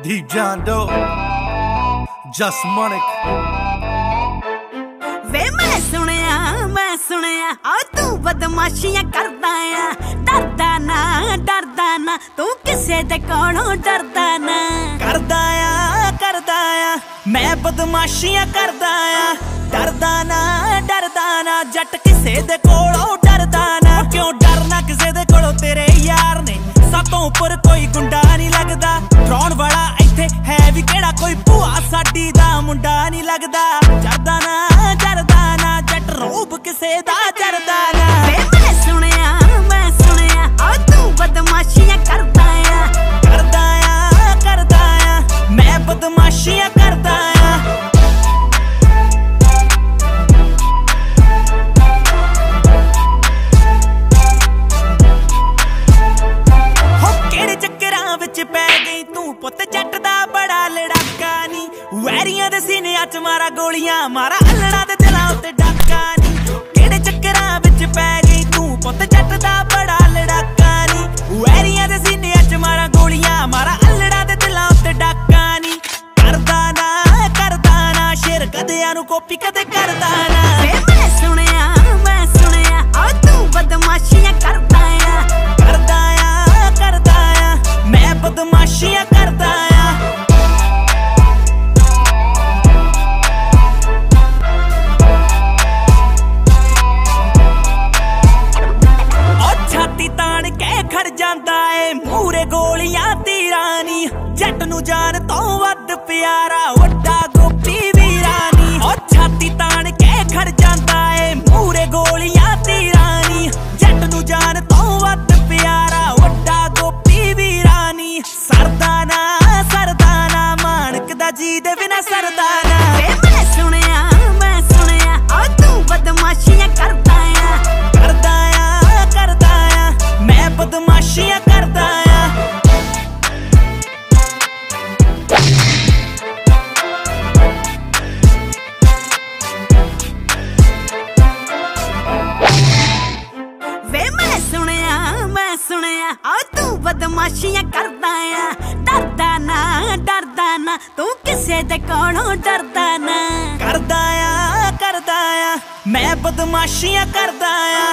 Deep John Doe, Just Monik। वे मैं सुनिया आ तू बदमाशियां करदा आ। डरदा ना तू किसे दे कोलों डरदा ना। करदा आ मैं बदमाशियां करदा आ। डरदा ना जट किसे दे कोलों डरदा ना। क्यों डरना किसे दे कोलों, तेरे यार ने सातों उपर कोई गुंडा नहीं लगदा। ड्रोन वाला इत्थे है भी केड़ा कोई भूआ साडी दा मुंडा नहीं लगदा। डरदा ना जट रोब किसे दा डरदा ना। मैं सुनिया आ तू बदमाशियां करदा आ। करदा आ मैं बदमाशियां करदा आ। हो केड़े चक्करां विच पै गई तू पुत जट दा बड़ा लड़ाका नी। वैरियां दे सीनियां च मारा गोलियां, मारा अल्लड़ा दे दिलां उत्ते डाका नी। केड़े चक्करां विच पै गई तू पुत जट दा बड़ा लड़ाका नी। वैरियां दे सीनियां च मारा गोलियां, मारा अल्लड़ा दे दिलां उत्ते डाका नी। करदा ना शेर कदेआं नूं कॉपी कदे करदा ना। मैं सुनिया आ तू बदमाशियां करदा आ। करदा आ मैं बदमाशियां करदा आ। छाती तान के खड़ जांदा ए मूरे गोलियां तीरां नी। जट नूं जान तो वध प्यारा वड्डा गोपी वीरानी। ओ छाती तान के खड़ जांदा ए मूरे गोलियां तीरां नी। जट नूं जान तो वध प्यारा वड्डा गोपी वीरानी। सरदा ना मानक दा जी दे बिना सरदा ना। मैं सुनिया आ तू बदमाशियां करदा आ। करदा आ मैं बदमाशियां करदा आ। वे मैं सुनिया आ तू बदमाशियां करदा आ। डरदा ना तू किसे दे कोलों डरदा ना। करदा आ मैं बदमाशियां करदा आ।